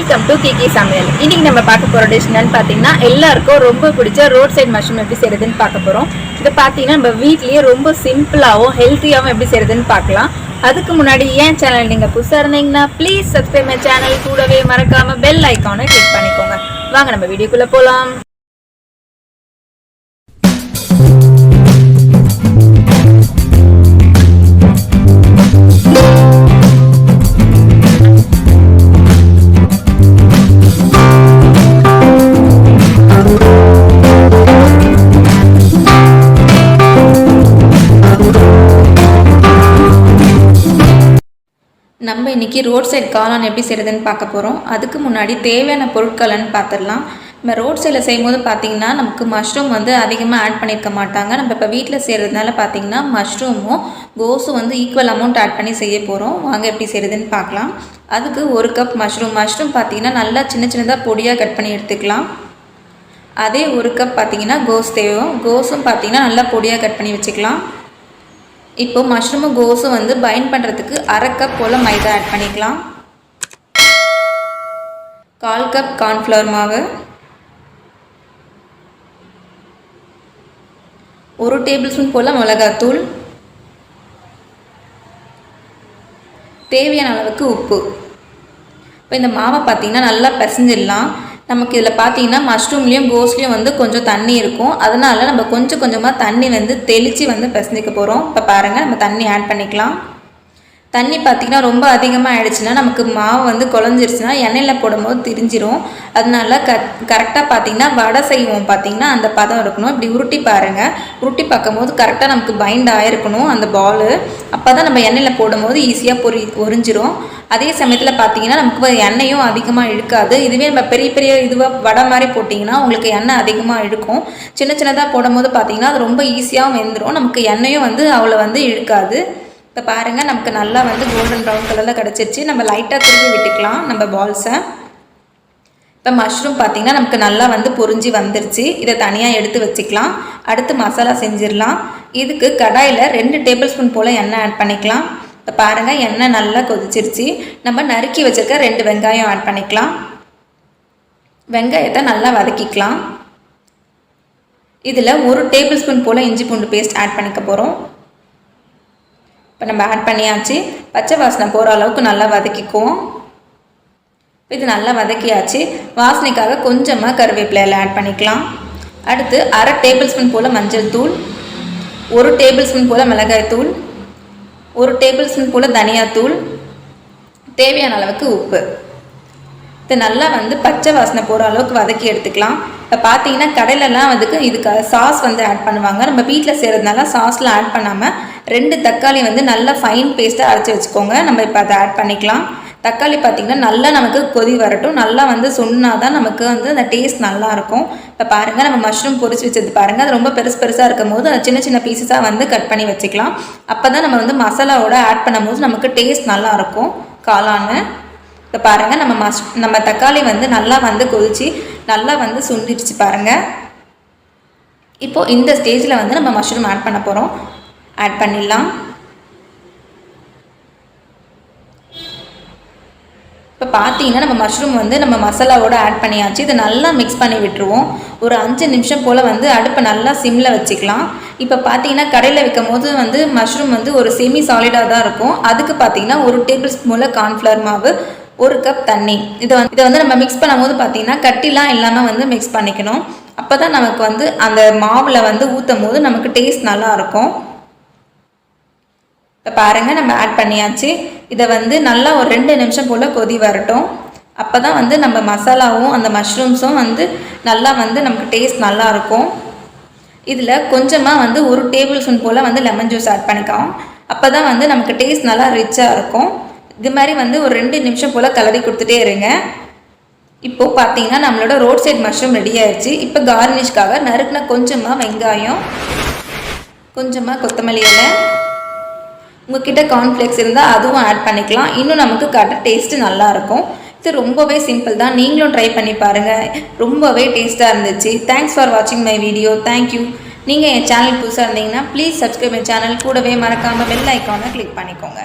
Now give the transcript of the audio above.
Welcome to Kiki சமையல். இன்னைக்கு நம்ம பார்க்க போகிற டிஷ் என்னன்னு பார்த்தீங்கன்னா எல்லாருக்கும் ரொம்ப பிடிச்ச ரோட் சைட் மஷ்ரூம் எப்படி செய்யறதுன்னு பார்க்க போகிறோம். இதை பார்த்தீங்கன்னா நம்ம வீட்லேயே ரொம்ப சிம்பிளாகவும் ஹெல்த்தியாகவும் எப்படி செய்யறதுன்னு பார்க்கலாம். அதுக்கு முன்னாடி ஏன் சேனல் நீங்கள் புதுசாக இருந்தீங்கன்னா ப்ளீஸ் சப்ஸ்கிரைப் மை சேனல், கூடவே மறக்காமல் பெல் ஐக்கானை கிளிக் பண்ணிக்கோங்க. வாங்க நம்ம வீடியோக்குள்ளே போகலாம். நம்ம இன்றைக்கி ரோட் சைட் காளான் எப்படி செய்கிறதுன்னு பார்க்க போகிறோம். அதுக்கு முன்னாடி தேவையான பொருட்கள்னு பார்த்துடலாம். நம்ம ரோட் சைடில் செய்யும்போது பார்த்திங்கன்னா நமக்கு மஷ்ரூம் அதிகமாக ஆட் பண்ணியிருக்க மாட்டாங்க. நம்ம இப்போ வீட்டில் செய்கிறதுனால பார்த்திங்கன்னா மஷ்ரூமும் கோஸும் ஈக்குவல் அமௌண்ட் ஆட் பண்ணி செய்ய போகிறோம். வாங்க எப்படி செய்கிறதுன்னு பார்க்கலாம். அதுக்கு 1 கப் மஷ்ரூம் பார்த்திங்கன்னா நல்லா சின்ன சின்னதாக பொடியாக கட் பண்ணி எடுத்துக்கலாம். அதே 1 கப் பார்த்திங்கன்னா கோஸ் தேவை. கோஸும் பார்த்திங்கன்னா நல்லா பொடியாக கட் பண்ணி வச்சுக்கலாம். இப்போ மஷ்ரூமும் கோஸும் பைண்ட் பண்ணுறதுக்கு 1/2 கப் போல் மைதா ஆட் பண்ணிக்கலாம். 1/4 கப் கார்ன்ஃப்ளவர் மாவு, 1 டேபிள் ஸ்பூன் போல் மிளகாத்தூள், தேவையான அளவுக்கு உப்பு. இப்போ இந்த மாவை பார்த்திங்கன்னா நல்லா பிசைஞ்சிடலாம். நமக்கு இதில் பார்த்திங்கன்னா மஷ்ரூம்லேயும் கோஸ்லேயும் கொஞ்சம் தண்ணி இருக்கும். அதனால் நம்ம கொஞ்சம் கொஞ்சமாக தண்ணி தெளித்து பிசைஞ்சிக்க போகிறோம். இப்போ பாருங்கள், நம்ம தண்ணி ஆட் பண்ணிக்கலாம். தண்ணி பார்த்திங்கன்னா ரொம்ப அதிகமாக ஆகிடுச்சுன்னா நமக்கு மாவு குழஞ்சிருச்சுன்னா எண்ணெயில் போடும்போது திரிஞ்சிரும். அதனால கரெக்டாக பார்த்திங்கன்னா வடை செய்வோம் பார்த்திங்கன்னா அந்த பதம் இருக்கணும். இப்படி உருட்டி பாருங்கள். உருட்டி பார்க்கும்போது கரெக்டாக நமக்கு பைண்ட் ஆகிருக்கணும் அந்த பால். அப்போ தான் நம்ம எண்ணெயில் போடும்போது ஈஸியாக உறிஞ்சிரும். அதே சமயத்தில் பார்த்திங்கன்னா நமக்கு எண்ணெயும் அதிகமாக இழுக்காது. இதுவே நம்ம பெரிய பெரிய இதுவாக வடை மாதிரி போட்டிங்கன்னா உங்களுக்கு எண்ணெய் அதிகமாக இழுக்கும். சின்ன சின்னதாக போடும்போது பார்த்திங்கன்னா அது ரொம்ப ஈஸியாகவும் வெந்துடும். நமக்கு எண்ணெயும் அவ்வளோ இழுக்காது. இப்போ பாருங்கள், நமக்கு நல்லா கோல்டன் ப்ரௌன் கலரில் கிடச்சிருச்சு. நம்ம லைட்டாக திரும்பி விட்டுக்கலாம் நம்ம பால்ஸை. இப்போ மஷ்ரூம் பார்த்திங்கன்னா நமக்கு நல்லா பொரிஞ்சு வந்துருச்சு. இதை தனியாக எடுத்து வச்சுக்கலாம். அடுத்து மசாலா செஞ்சிடலாம். இதுக்கு கடாயில் 2 டேபிள் ஸ்பூன் போல் எண்ணெய் ஆட் பண்ணிக்கலாம். இப்போ பாருங்கள், எண்ணெய் நல்லா கொதிச்சிருச்சு. நம்ம நறுக்கி வச்சுருக்க 2 வெங்காயம் ஆட் பண்ணிக்கலாம். வெங்காயத்தை நல்லா வதக்கிக்கலாம். இதில் 1 டேபிள் ஸ்பூன் போல் இஞ்சி பூண்டு பேஸ்ட் ஆட் பண்ணிக்க போகிறோம். இப்போ நம்ம ஆட் பண்ணியாச்சு. பச்சை வாசனை போகிற அளவுக்கு நல்லா வதக்கிக்குவோம். இது நல்லா வதக்கியாச்சு. வாசனைக்காக கொஞ்சமாக கருவேப்பிலையில் ஆட் பண்ணிக்கலாம். அடுத்து 1/2 டேபிள் ஸ்பூன் போல் மஞ்சள் தூள், 1 டேபிள் ஸ்பூன் போல் மிளகாய் தூள், 1 டேபிள் ஸ்பூன் போல் தனியாத்தூள், தேவையான அளவுக்கு உப்பு. இது நல்லா பச்சை வாசனை போகிற அளவுக்கு வதக்கி எடுத்துக்கலாம். இப்போ பார்த்தீங்கன்னா கடையிலலாம் இதுக்கு சாஸ் ஆட் பண்ணுவாங்க. நம்ம வீட்டில் செய்கிறதுனால சாஸ்லாம் ஆட் பண்ணாமல் 2 தக்காளி நல்லா ஃபைன் பேஸ்ட்டாக அரைச்சி வச்சுக்கோங்க. நம்ம இப்போ அதை ஆட் பண்ணிக்கலாம். தக்காளி பார்த்திங்கன்னா நல்லா நமக்கு கொதி வரட்டும். நல்லா சொன்னால் தான் நமக்கு அந்த டேஸ்ட் நல்லாயிருக்கும். இப்போ பாருங்கள், நம்ம மஷ்ரூம் பொரிச்சு வச்சது பாருங்கள், அது ரொம்ப பெருசாக இருக்கும் போது அதை சின்ன சின்ன பீஸஸாக கட் பண்ணி வச்சுக்கலாம். அப்போ தான் நம்ம மசாலாவோட ஆட் பண்ணும்போது நமக்கு டேஸ்ட் நல்லாயிருக்கும் காளான்னு. இப்போ பாருங்கள், நம்ம தக்காளி நல்லா கொதிச்சு நல்லா சுண்டிடுச்சு பாருங்கள். இப்போது இந்த ஸ்டேஜில் நம்ம மஷ்ரூம் ஆட் பண்ண போகிறோம். ஆட் பண்ணிடலாம். இப்போ பார்த்தீங்கன்னா நம்ம மஷ்ரூம் நம்ம மசாலாவோட ஆட் பண்ணியாச்சு. இதை நல்லா மிக்ஸ் பண்ணி விட்டுருவோம். ஒரு 5 நிமிஷம் போல் அடுப்பை நல்லா சிம்மில் வச்சுக்கலாம். இப்போ பார்த்தீங்கன்னா கடையில் வைக்கும் போது மஷ்ரூம் ஒரு செமி சாலிடாக தான் இருக்கும். அதுக்கு பார்த்தீங்கன்னா 1 டேபிள் ஸ்பூன் போல் கார்ன்ஃப்ளவர் மாவு, 1 கப் தண்ணி. இதை நம்ம மிக்ஸ் பண்ணும்போது பார்த்தீங்கன்னா கட்டிலாம் இல்லாமல் மிக்ஸ் பண்ணிக்கணும். அப்போ தான் நமக்கு அந்த மாவில் ஊற்றும் போது நமக்கு டேஸ்ட் நல்லாயிருக்கும். இப்போ பாருங்கள், நம்ம ஆட் பண்ணியாச்சு. இதை நல்லா ஒரு 2 நிமிஷம் போல் கொதி வரட்டும். அப்போ தான் நம்ம மசாலாவும் அந்த மஷ்ரூம்ஸும் நல்லா நமக்கு டேஸ்ட் நல்லாயிருக்கும். இதில் கொஞ்சமாக 1 டேபிள் ஸ்பூன் போல் லெமன் ஜூஸ் ஆட் பண்ணிக்கலாம். அப்போ தான் நமக்கு டேஸ்ட் நல்லா ரிச்சாக இருக்கும். இது மாதிரி ஒரு 2 நிமிஷம் போல் கலரி கொடுத்துட்டே இருங்க. இப்போது பார்த்தீங்கன்னா நம்மளோட ரோட் சைட் மஷ்ரூம் ரெடி ஆயிடுச்சு. இப்போ கார்னிஷ்காக நறுக்குன கொஞ்சமாக வெங்காயம், கொஞ்சமாக கொத்தமல்லி இலை, உங்கள்கிட்ட கார்ன்ஃப்ளேக்ஸ் இருந்தால் அதுவும் ஆட் பண்ணிக்கலாம். இன்னும் நமக்கு டேஸ்ட்டு நல்லாயிருக்கும். இது ரொம்பவே சிம்பிள் தான். நீங்களும் ட்ரை பண்ணி பாருங்கள். ரொம்பவே டேஸ்ட்டாக இருந்துச்சு. தேங்க்ஸ் ஃபார் வாட்சிங் மை வீடியோ. தேங்க்யூ. நீங்கள் என் சேனல் புதுசாக இருந்தீங்கன்னா ப்ளீஸ் சப்ஸ்கிரைப் மை சேனல், கூடவே மறக்காமல் பெல் ஐக்கானை கிளிக் பண்ணிக்கோங்க.